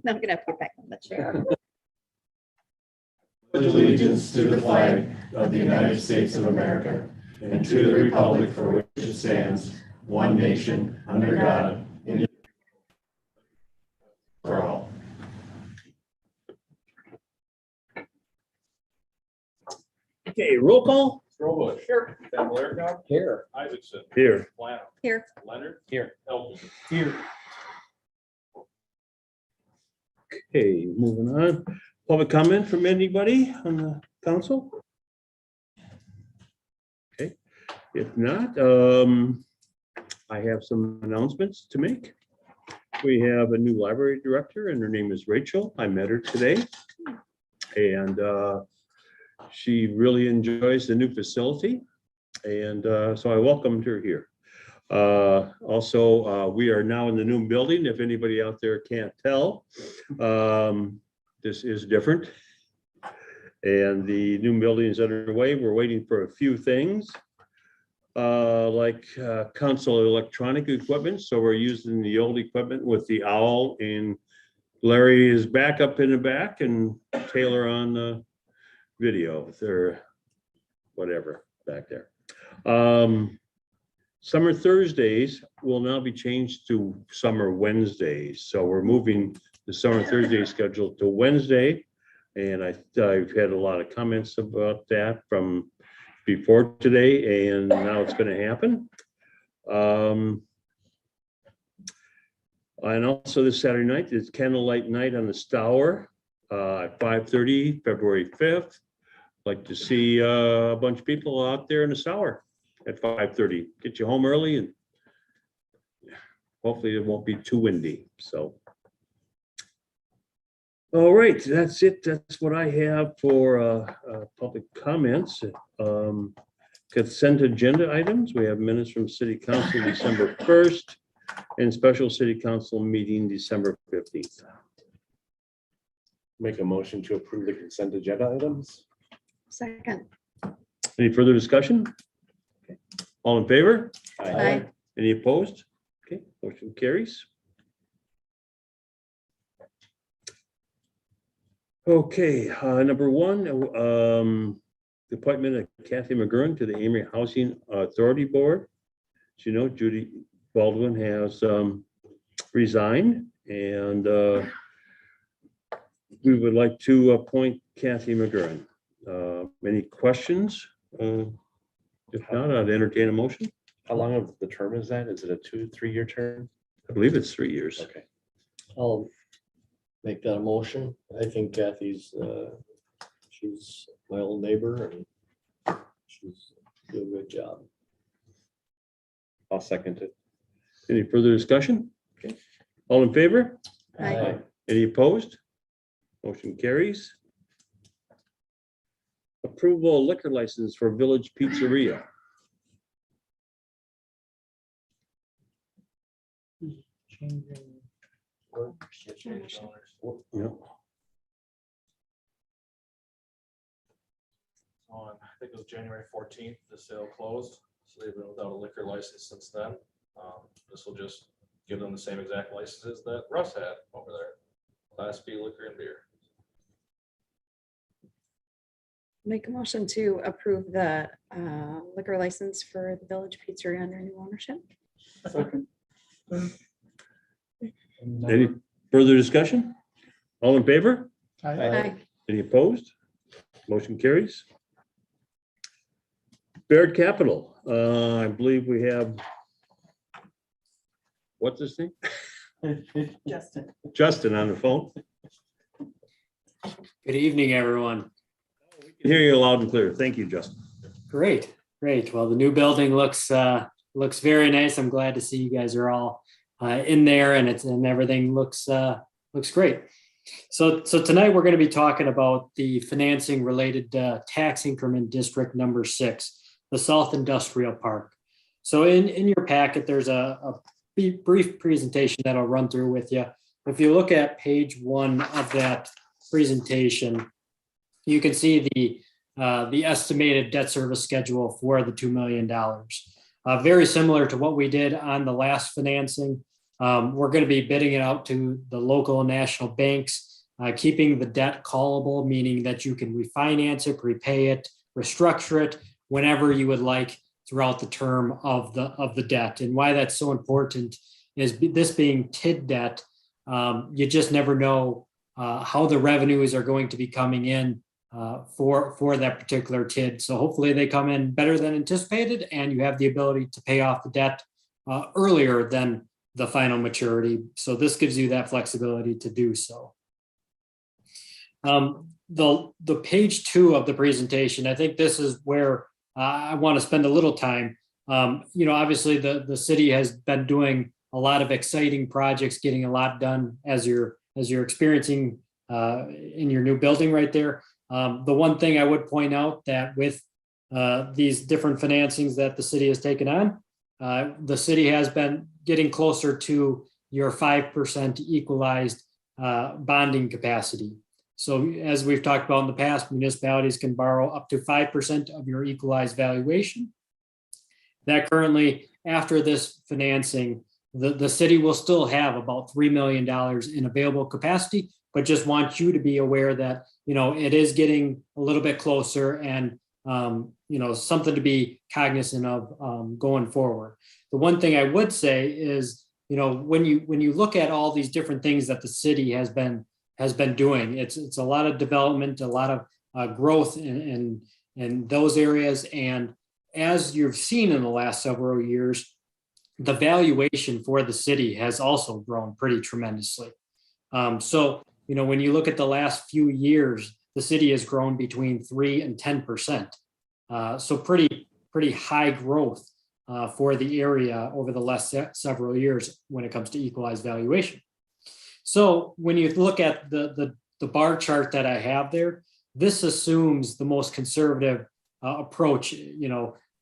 I'm gonna have to get back on the chair. Pledge allegiance to the flag of the United States of America and to the republic for which it stands, one nation, under God, indivisible, for all. Okay, roll call. Bush. Here. Van Blercom. Here. Isaacson. Here. Lanham. Here. Leonard. Here. Elton. Here. Okay, moving on. Public comment from anybody on the council? Okay, if not, I have some announcements to make. We have a new library director and her name is Rachel. I met her today. And she really enjoys the new facility. And so I welcomed her here. Also, we are now in the new building. If anybody out there can't tell, this is different. And the new building is underway. We're waiting for a few things like console electronic equipment. So we're using the old equipment with the owl, and Larry is back up in the back and Taylor on the video or whatever back there. Summer Thursdays will now be changed to summer Wednesdays. So we're moving the summer Thursday schedule to Wednesday. And I've had a lot of comments about that from before today, and now it's going to happen. And also this Saturday night is candlelight night on the Stour at 5:30, February 5th. Like to see a bunch of people out there in the Stour at 5:30. Get you home early and hopefully it won't be too windy. So. All right, that's it. That's what I have for public comments. Consent agenda items. We have minutes from City Council December 1st and special City Council meeting December 15th. Make a motion to approve the consent agenda items. Second. Any further discussion? Okay. All in favor? Aye. Any opposed? Okay, motion carries. Okay, number one, the appointment of Kathy Mcgowan to the Amery Housing Authority Board. As you know, Judy Baldwin has resigned, and we would like to appoint Kathy Mcgowan. Any questions? If not, I'd entertain a motion. How long of the term is that? Is it a 2-3 year term? I believe it's 3 years. Okay. I'll make that a motion. I think Kathy's, she's my old neighbor and she's doing a good job. I'll second it. Any further discussion? Okay. All in favor? Aye. Any opposed? Motion carries. Approval of liquor license for Village Pizzeria. Yep. On, I think it was January 14th, the sale closed. So they've been without a liquor license since then. This will just give them the same exact licenses that Russ had over there. Class B liquor and beer. Make a motion to approve the liquor license for the Village Pizzeria under new ownership. Any further discussion? All in favor? Aye. Any opposed? Motion carries. Baird Capital, I believe we have, what's his name? Justin on the phone. Good evening, everyone. Can hear you loud and clear. Thank you, Justin. Great. Well, the new building looks very nice. I'm glad to see you guys are all in there, and everything looks great. So tonight we're going to be talking about the financing related tax increment district number 6, the South Industrial Park. So in your packet, there's a brief presentation that I'll run through with you. If you look at page 1 of that presentation, you can see the estimated debt service schedule for the $2 million. Very similar to what we did on the last financing. We're going to be bidding it out to the local and national banks, keeping the debt callable, meaning that you can refinance it, prepay it, restructure it whenever you would like throughout the term of the debt. And why that's so important is this being TID debt, you just never know how the revenues are going to be coming in for that particular TID. So hopefully they come in better than anticipated, and you have the ability to pay off the debt earlier than the final maturity. So this gives you that flexibility to do so. The page 2 of the presentation, I think this is where I want to spend a little time. Obviously the city has been doing a lot of exciting projects, getting a lot done as you're experiencing in your new building right there. The one thing I would point out that with these different financings that the city has taken on, the city has been getting closer to your 5% equalized bonding capacity. So as we've talked about in the past, municipalities can borrow up to 5% of your equalized valuation. That currently, after this financing, the city will still have about $3 million in available capacity, but just want you to be aware that, it is getting a little bit closer and, something to be cognizant of going forward. The one thing I would say is, when you look at all these different things that the city has been doing, it's a lot of development, a lot of growth in those areas. And as you've seen in the last several years, the valuation for the city has also grown pretty tremendously. So, when you look at the last few years, the city has grown between 3 and 10%. So pretty high growth for the area over the last several years when it comes to equalized valuation. So when you look at the bar chart that I have there, this assumes the most conservative approach,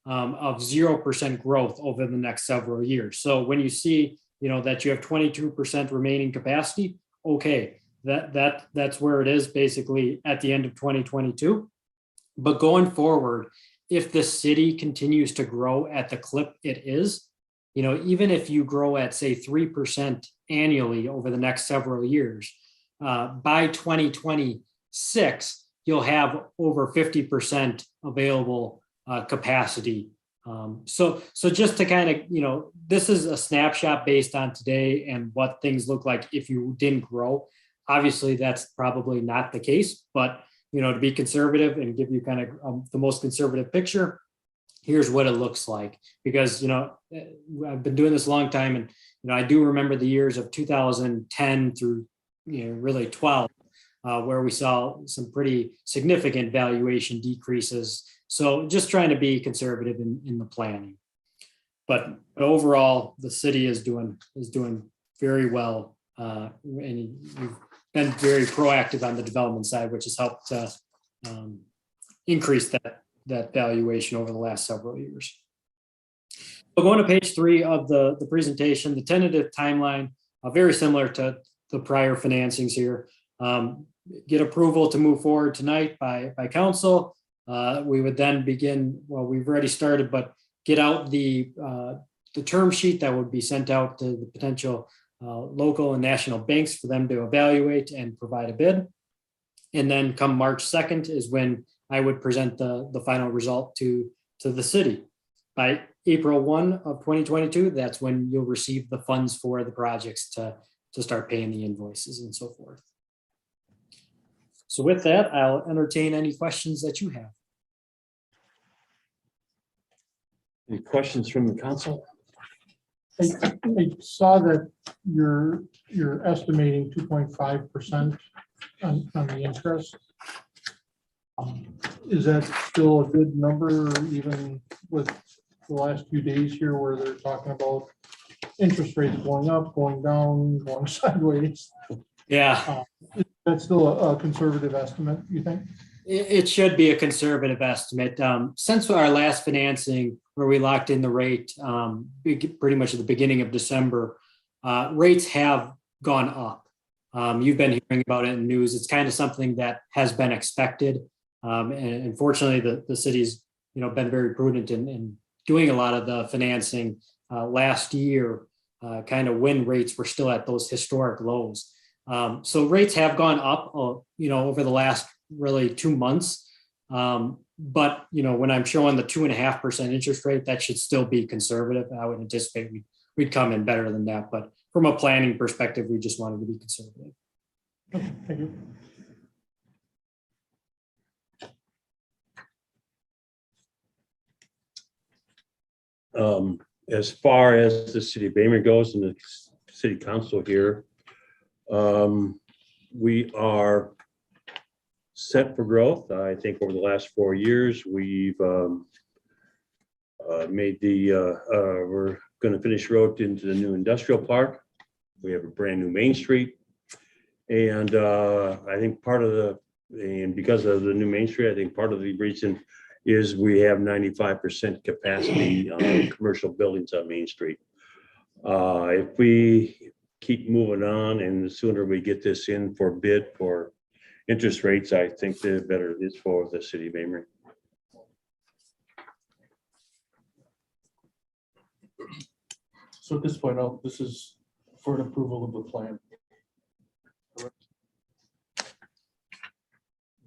of 0% growth over the next several years. So when you see, that you have 22% remaining capacity, okay, that's where it is basically at the end of 2022. But going forward, if the city continues to grow at the clip it is, even if you grow at say 3% annually over the next several years, by 2026, you'll have over 50% available capacity. So just to kind of, this is a snapshot based on today and what things look like if you didn't grow. Obviously, that's probably not the case, but to be conservative and give you kind of the most conservative picture, here's what it looks like. Because, I've been doing this a long time, and, I do remember the years of 2010 through, really 12, where we saw some pretty significant valuation decreases. So just trying to be conservative in the planning. But overall, the city is doing very well. And you've been very proactive on the development side, which has helped increase that valuation over the last several years. So going to page 3 of the presentation, the tentative timeline, very similar to the prior financings here. Get approval to move forward tonight by council. We would then begin, well, we've already started, but get out the term sheet that would be sent out to the potential local and national banks for them to evaluate and provide a bid. And then come March 2nd is when I would present the final result to the city. By April 1 of 2022, that's when you'll receive the funds for the projects to start paying the invoices and so forth. So with that, I'll entertain any questions that you have. Any questions from the council? I saw that you're estimating 2.5% on the interest. Is that still a good number, even with the last few days here where they're talking about interest rates going up, going down, going sideways? Yeah. That's still a conservative estimate, you think? It should be a conservative estimate. Since our last financing, where we locked in the rate pretty much at the beginning of December, rates have gone up. You've been hearing about it in the news. It's kind of something that has been expected. And unfortunately, the city's been very prudent in doing a lot of the financing last year kind of when rates were still at those historic lows. So rates have gone up, over the last really 2 months. But, when I'm showing the 2.5% interest rate, that should still be conservative. I would anticipate we'd come in better than that. But from a planning perspective, we just wanted to be conservative. Thank you. As far as the city of Amery goes and the city council here, we are set for growth. I think over the last 4 years, we've made we're going to finish road into the new industrial park. We have a brand new Main Street. And I think because of the new Main Street, I think part of the reason is we have 95% capacity on commercial buildings on Main Street. If we keep moving on and the sooner we get this in for bid for interest rates, I think the better it is for the city of Amery. So at this point, this is for an approval of the plan.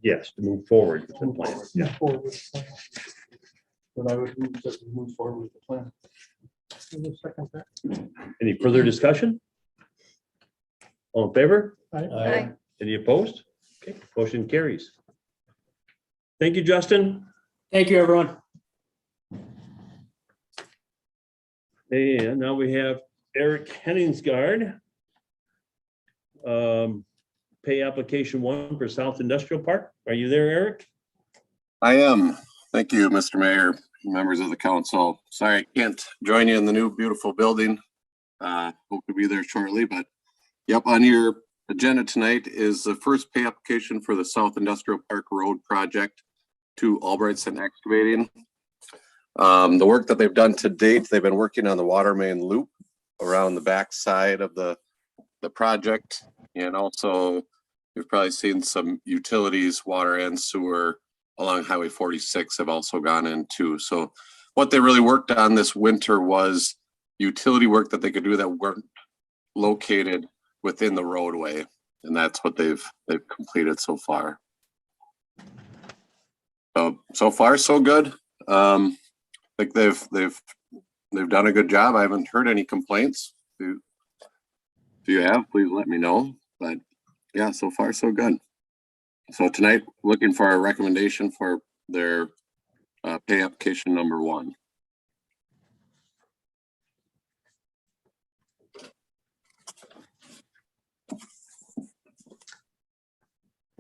Yes, to move forward with the plan. Yeah. Forward with the plan. Then I would move that we move forward with the plan. Second that. Any further discussion? All in favor? Aye. Any opposed? Okay, motion carries. Thank you, Justin. Thank you, everyone. And now we have Eric Henningsgaard. Pay application 1 for South Industrial Park. Are you there, Eric? I am. Thank you, Mr. Mayor, members of the council. Sorry, I can't join you in the new beautiful building. Hope to be there shortly, but yep, on your agenda tonight is the first pay application for the South Industrial Park Road project to Albrightson Excavating. The work that they've done to date, they've been working on the water main loop around the back side of the project. And also, you've probably seen some utilities, water and sewer along Highway 46 have also gone in too. So what they really worked on this winter was utility work that they could do that weren't located within the roadway. And that's what they've completed so far. So far, so good. Like they've done a good job. I haven't heard any complaints. If you have, please let me know. But yeah, so far so good. So tonight, looking for a recommendation for their pay application number 1.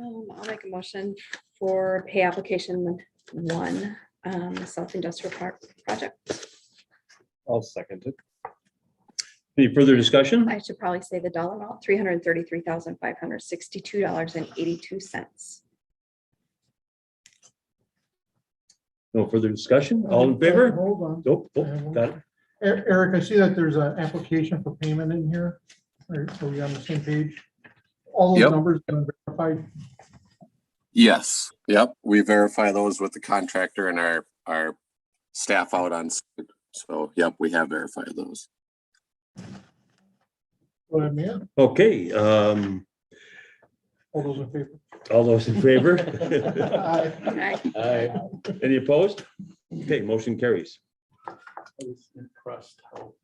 I'll make a motion for pay application 1, South Industrial Park project. I'll second it. Any further discussion? I should probably say the dollar amount, $333,562.82. No further discussion? All in favor? Hold on. Nope. Oh, got it. Eric, I see that there's an application for payment in here. Are we on the same page? All those Yep. numbers have been verified. Yes. Yep. We verify those with the contractor and our staff out on site. So yep, we have verified those. Go ahead, man. Okay, All those in favor? all those in favor? Aye. Aye. Any opposed? Okay, motion carries. I was impressed how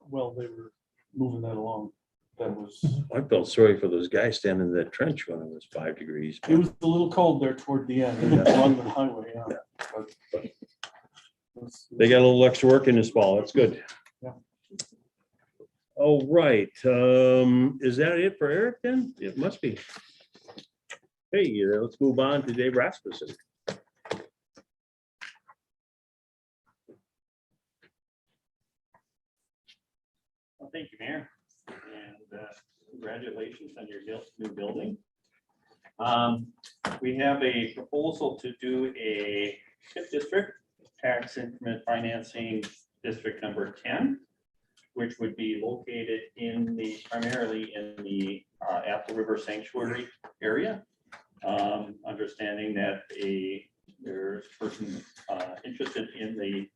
well they were moving that along. That was, I felt sorry for those guys standing in that trench when it was 5 degrees. it was a little cold there toward the end, along the highway, yeah. But They got a little extra work in this fall. That's good. Yeah. All right, is that it for Eric then? It must be. Hey, let's move on to Dave Rasmussen. Well, thank you, Mayor, and congratulations on your new building. We have a proposal to do a TIF district, tax increment financing district number 10, which would be located primarily in the Apple River Sanctuary area. Understanding that there's a person interested in the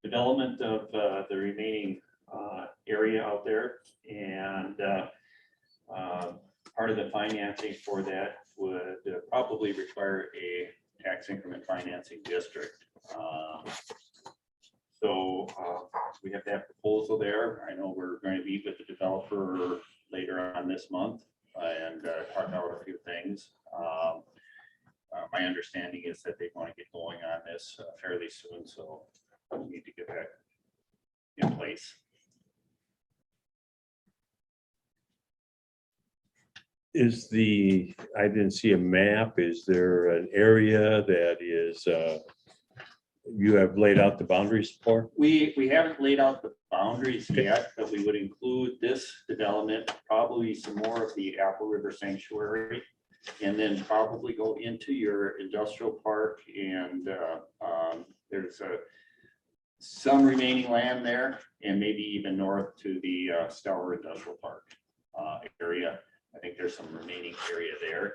development of the remaining area out there. And part of the financing for that would probably require a tax increment financing district. So we have that proposal there. I know we're going to meet with the developer later on this month and talk about a few things. My understanding is that they want to get going on this fairly soon, so we need to get that in place. I didn't see a map. Is there an area that is, you have laid out the boundaries for? We haven't laid out the boundaries yet, but we would include this development, probably some more of the Apple River Sanctuary, and then probably go into your industrial park. And there's some remaining land there, and maybe even north to the Stour Industrial Park area. I think there's some remaining area there.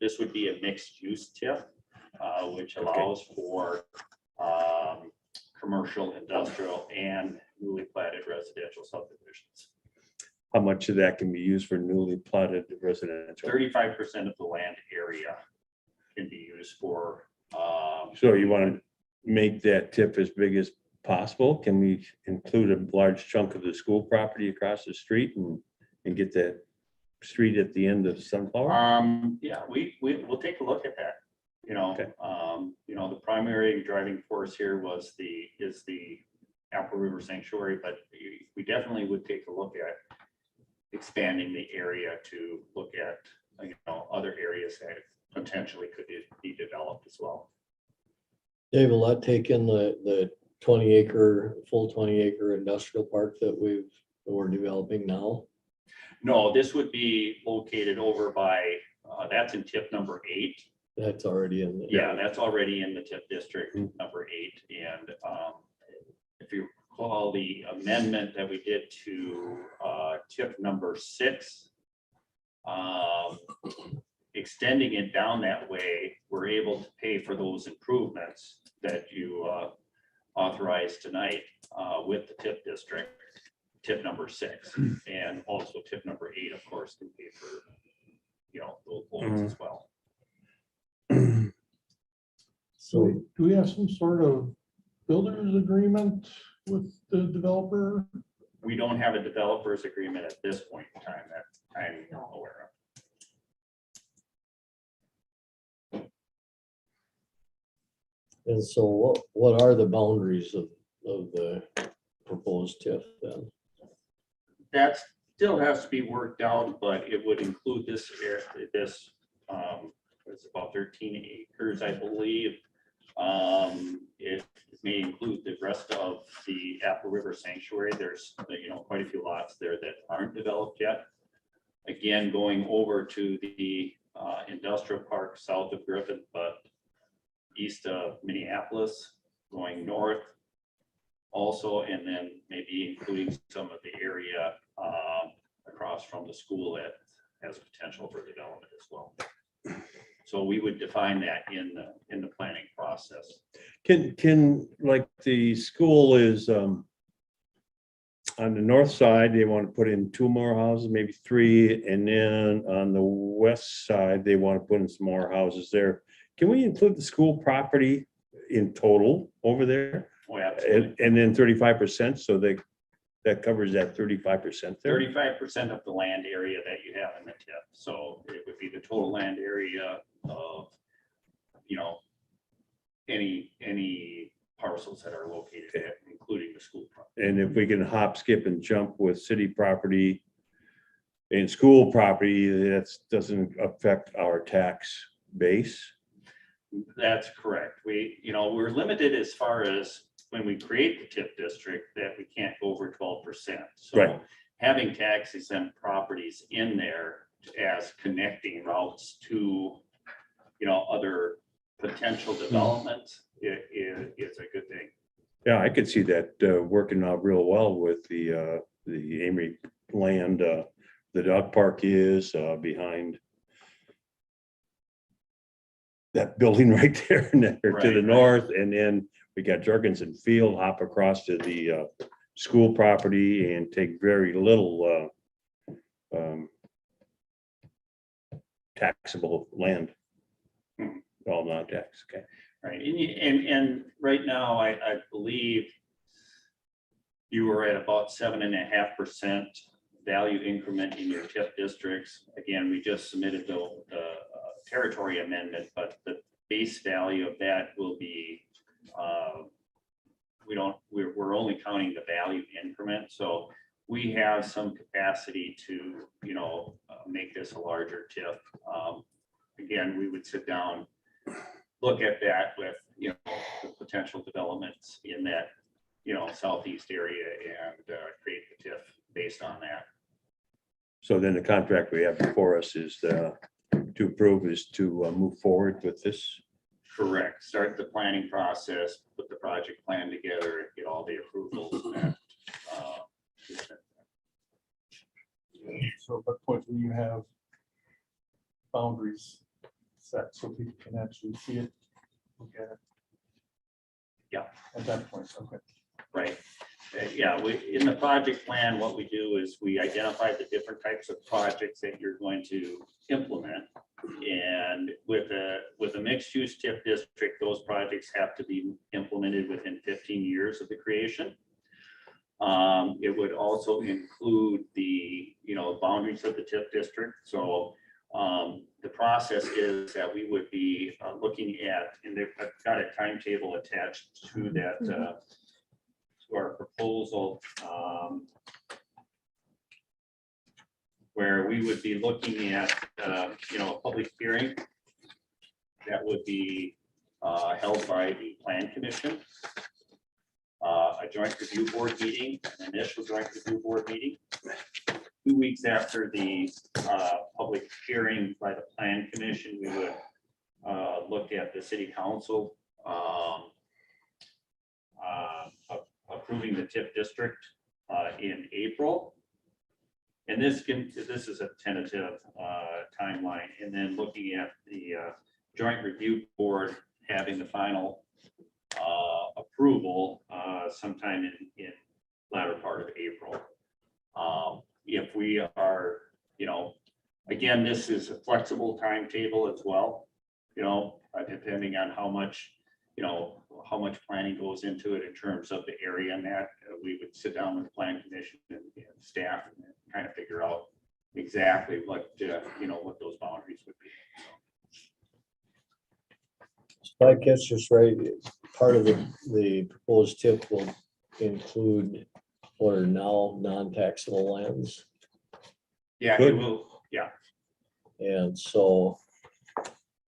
This would be a mixed use TIF, which allows for commercial, industrial, and newly platted residential subdivisions. How much of that can be used for newly platted residential? 35% of the land area can be used for. So you want to make that tip as big as possible? Can we include a large chunk of the school property across the street and get that street at the end of Sunflower? Yeah, we'll take a look at that. Okay. The primary driving force here is the Apple River Sanctuary, but we definitely would take a look at expanding the area to look at, other areas that potentially could be developed as well. Dave, will that take in the 20-acre, full 20-acre industrial park that we're developing now? No, this would be located over by, that's in tip number 8. That's already in there. Yeah, that's already in the tip district number 8. And if you recall the amendment that we did to tip number 6, extending it down that way, we're able to pay for those improvements that you authorized tonight with the tip district, tip number 6, and also tip number 8, of course, can pay for those loans as well. So do we have some sort of builder's agreement with the developer? We don't have a developer's agreement at this point in time that I'm aware of. And so what are the boundaries of the proposed TIF then? That still has to be worked out, but it would include this it's about 13 acres, I believe. It may include the rest of the Apple River Sanctuary. There's quite a few lots there that aren't developed yet. Again, going over to the industrial park south of Griffin, but east of Minneapolis, going north also, and then maybe including some of the area across from the school that has potential for development as well. So we would define that in the planning process. Can like the school is on the north side, they want to put in 2 more houses, maybe 3, and then on the west side, they want to put in some more houses there. Can we include the school property in total over there? Oh, absolutely. And then 35%, so that covers that 35% there? 35% of the land area that you have in the TIF. So it would be the total land area of, any parcels that are located there, including the school property. And if we can hop, skip, and jump with city property and school property, that doesn't affect our tax base. That's correct. We're limited as far as when we create the TIF district that we can't go over 12%. So Right. Having tax exempt properties in there as connecting routes to, other potential developments is a good thing. Yeah, I could see that working out real well with the Amery land. The dog park is behind that building right there, to the Right. north, and then we got Jorgensen Field, hop across to the school property and take very little taxable land. All non-tax, okay. Right, and right now, I believe you were at about 7.5% value increment in your TIF districts. Again, we just submitted the territory amendment, but the base value of that will be, we're only counting the value increment, so we have some capacity to, make this a larger TIF. Again, we would sit down, look at that with, the potential developments in that, southeast area and create the TIF based on that. So then the contract we have before us is to approve is to move forward with this. Correct. Start the planning process, put the project plan together, get all the approvals. And So at what point do you have boundaries set so people can actually see it? Look at it? Yeah. At that point, okay. Right. Yeah, in the project plan, what we do is we identify the different types of projects that you're going to implement. And with a mixed use TIF district, those projects have to be implemented within 15 years of the creation. It would also include the, boundaries of the TIF district. So the process is that we would be looking at, and they've got a timetable attached to that, to our proposal, where we would be looking at, a public hearing that would be held by the Plan Commission, a joint review board meeting, an initial joint review board meeting. 2 weeks after the public hearing by the Plan Commission, we would look at the city council approving the TIF district in April. And this is a tentative timeline, and then looking at the joint review board having the final approval sometime in latter part of April. If we are, again, this is a flexible timetable as well, depending on how much planning goes into it in terms of the area, and that we would sit down with the Plan Commission and staff and kind of figure out exactly what what those boundaries would be. So I guess just right, part of the proposed TIF will include what are now non-taxable lands. Yeah, Good. it will. Yeah, And so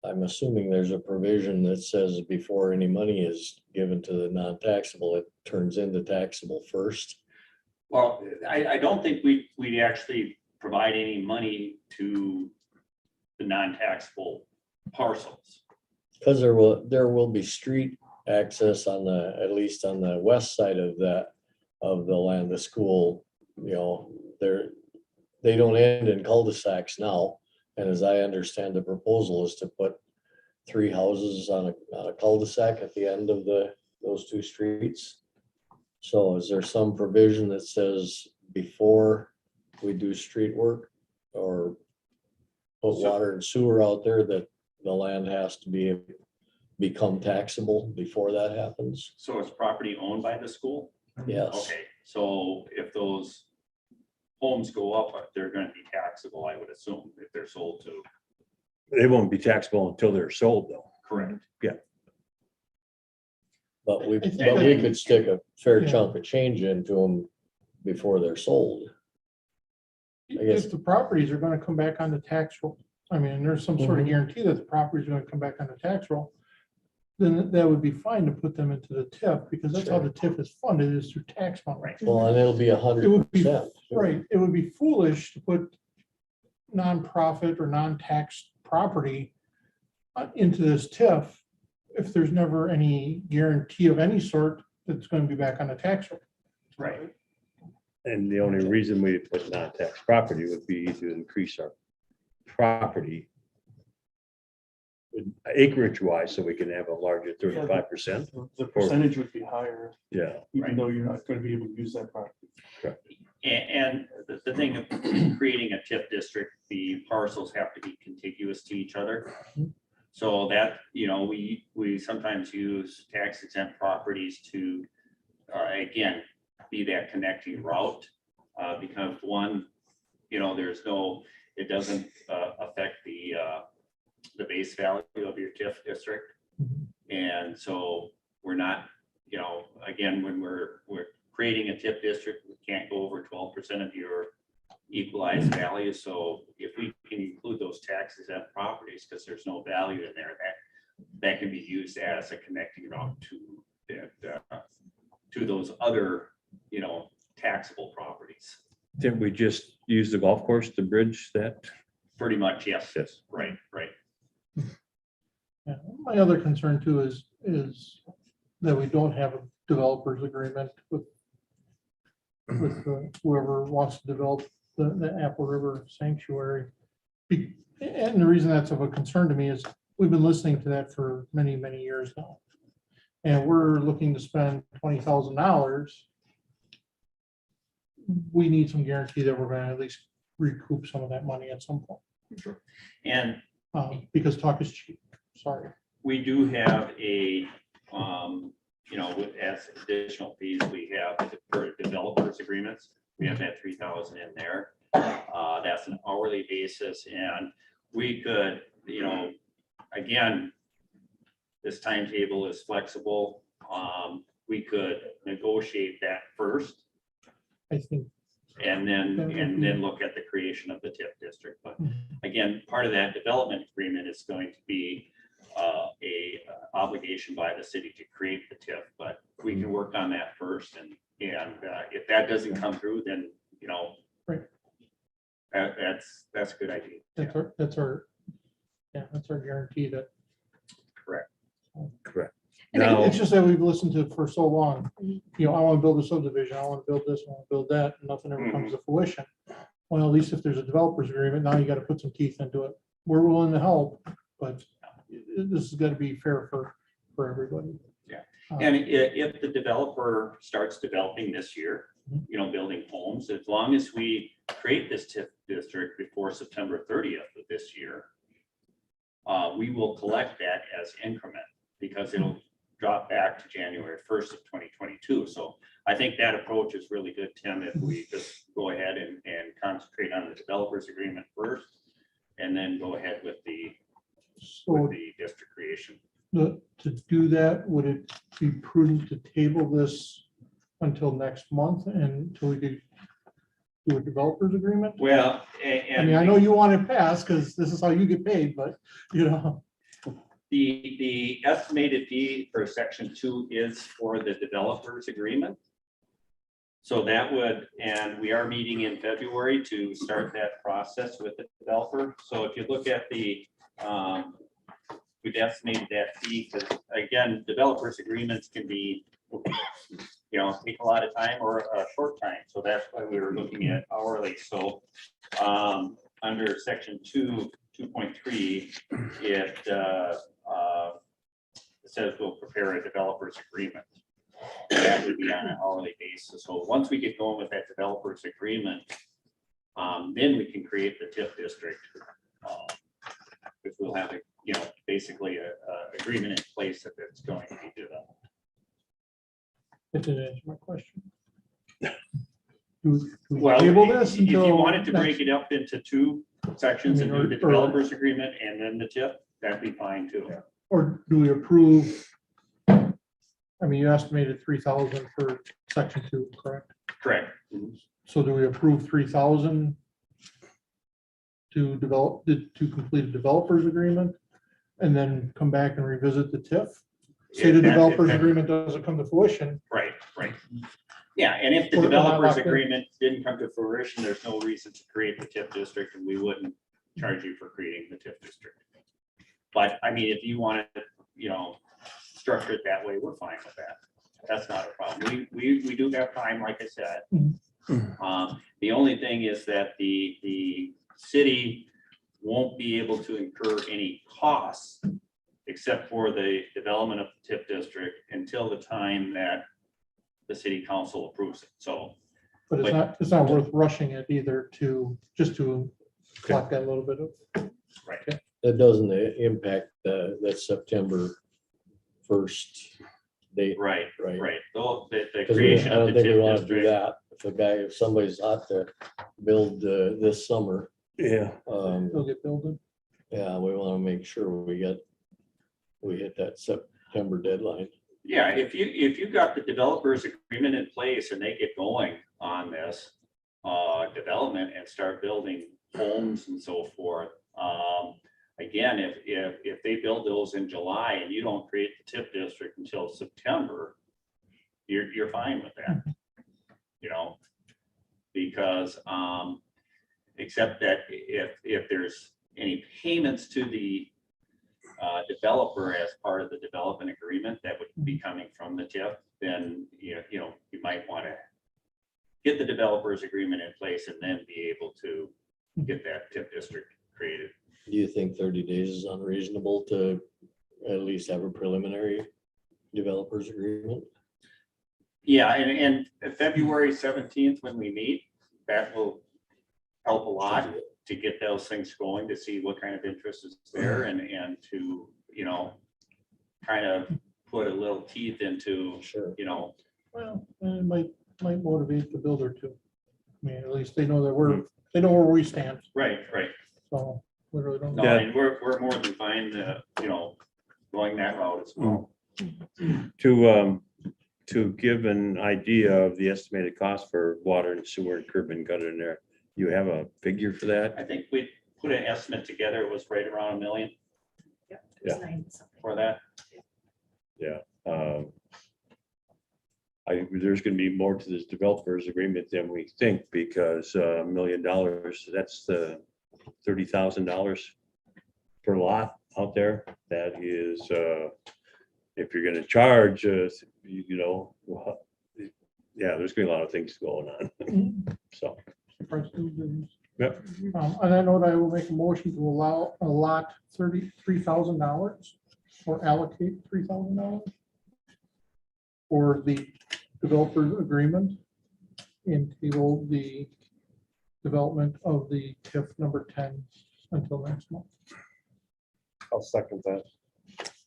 I'm assuming there's a provision that says before any money is given to the non-taxable, it turns into taxable first. well, I don't think we'd actually provide any money to the non-taxable parcels. Because there will be street access on at least on the west side of the land, the school, they don't end in cul-de-sacs now. And as I understand, the proposal is to put 3 houses on a cul-de-sac at the end of those 2 streets. So is there some provision that says before we do street work or put water and sewer out there that the land has to become taxable before that happens? So it's property owned by the school? Yes. Okay, so if those homes go up, they're going to be taxable, I would assume, if they're sold to. They won't be taxable until they're sold though. Correct. But we I think could stick a fair Yeah. chunk of change into them before they're sold. I guess- If the properties are gonna come back on the tax roll, I mean, there's some sort of guarantee that the properties are gonna come back on the tax roll, then that would be fine to put them into the TIF, because that's how the TIF is funded, is through tax money. Right. Well, and it'll be It would be 100%. Right, it would be foolish to put nonprofit or non-tax property into this TIF if there's never any guarantee of any sort that it's gonna be back on the tax roll. Right. And the only reason we put non-tax property would be to increase our property acreage wise, so we can have a larger 35%. The percentage would be higher, Yeah, even though you're not going to be able to use that property. And the thing of creating a TIF district, the parcels have to be contiguous to each other. So that, we sometimes use tax exempt properties to, again, be that connecting route. Because one, it doesn't affect the base value of your TIF district. And so we're not, again, when we're creating a TIF district, we can't go over 12% of your equalized value. So if we can include those tax exempt properties, because there's no value in there, that can be used as a connecting route to those other, taxable properties. didn't we just use the golf course to bridge that? Pretty much, yes. Yes. Right. Yeah, my other concern too is that we don't have a developers agreement with whoever wants to develop the Apple River Sanctuary. And the reason that's of a concern to me is we've been listening to that for many, many years now. And we're looking to spend $20,000. We need some guarantee that we're going to at least recoup some of that money at some point. Sure. And Because talk is cheap. Sorry. we do have a, as additional fees, we have for developers agreements, we have that 3,000 in there. That's an hourly basis, and we could, again, this timetable is flexible. We could negotiate that first I think. and then look at the creation of the TIF district. But again, part of that development agreement is going to be a obligation by the city to create the TIF, but we can work on that first. And if that doesn't come through, then, Right. That's a good idea. That's our guarantee that. Correct. Now, It's just that we've listened to it for so long. I want to build a subdivision, I want to build this, I want to build that, and nothing ever comes to fruition. Well, at least if there's a developer's agreement, now you got to put some teeth into it. We're willing to help, but this has got to be fair for everybody. Yeah. And if the developer starts developing this year, building homes, as long as we create this TIF district before September 30th of this year, we will collect that as increment because it'll drop back to January 1st of 2022. So I think that approach is really good, Tim, if we just go ahead and concentrate on the developers agreement first, and then go ahead with the district creation. To do that, would it be prudent to table this until next month and until we could do a developer's agreement? Well, I mean, I know you want it passed because this is how you get paid, but the estimated fee for section 2 is for the developers agreement. So that would, and we are meeting in February to start that process with the developer. So if you look at we've estimated that fee because again, developers agreements can be, take a lot of time or a short time. So that's why we were looking at hourly. So under section 2.3, it says we'll prepare a developer's agreement. That would be on an hourly basis. So once we get going with that developer's agreement, then we can create the TIF district. Because we'll have basically a agreement in place that it's going to be developed. That didn't answer my question. Do we Well, table this if you until wanted to next- break it up into 2 sections and do the or- developer's agreement and then the TIF, that'd be fine too. Or do we approve? I mean, you estimated 3,000 for section 2, correct? Correct. So do we approve 3,000 to complete a developer's agreement and then come back and revisit the TIF? Say the If that- developer's if that- agreement doesn't come to fruition. Right. Yeah, and if the We're not developer's locked in. agreement didn't come to fruition, there's no reason to create the TIF district and we wouldn't charge you for creating the TIF district. But I mean, if you want to, structure it that way, we're fine with that. That's not a problem. We do have time, like I said. The only thing is that the city won't be able to incur any costs except for the development of the TIF district until the time that the city council approves it. So, But it's not worth rushing it either just to collect that little bit of. right. That doesn't impact that September 1st date. Right, Right. right. Though the 'Cause creation I of don't the think we TIF want to do district. that. If somebody's out there build this summer, Yeah. They'll get building. yeah, we want to make sure we hit that September deadline. Yeah, if you got the developers agreement in place and they get going on this development and start building homes and so forth. Again, if they build those in July and you don't create the TIF district until September, you're fine with that. You know, because except that if there's any payments to the developer as part of the development agreement that would be coming from the TIF, then you might want to get the developers agreement in place and then be able to get that TIF district created. Do you think 30 days is unreasonable to at least have a preliminary developers agreement? Yeah, and February 17th, when we meet, that will help a lot to get those things going, to see what kind of interest is there and to, kind of put a little teeth into, Sure. Well, it might motivate the builder too. I mean, at least they know that they know where we stand. right. So we really don't. No, Yeah. and we're more than fine, going that route as well. To give an idea of the estimated cost for water and sewer and curb and gutter in there, you have a figure for that? I think we put an estimate together, it was right around $1 million Yeah. It was 9 something. for that. Yeah. There's gonna be more to this developers agreement than we think, because $1 million, that's the $30,000 per lot out there. That is, if you're gonna charge, yeah, there's gonna be a lot of things going on, so. Yep. On that note, I will make a motion to allot $33,000 or allocate $3,000 for the developer agreement and table the development of the TIF number 10 until next month. I'll second that.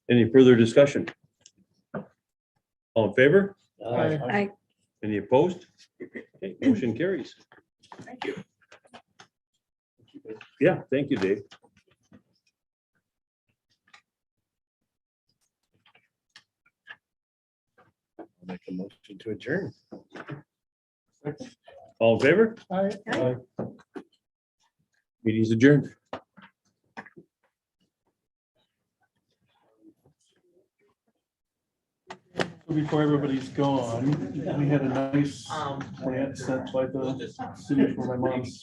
Any further discussion? All in favor? I, Any opposed? Okay, motion carries. Thank you. Yeah, thank you, Dave. I'll make a motion to adjourn. All in favor? I Meeting's adjourned. Before everybody's gone, we had a nice plant sent by the city for my mom's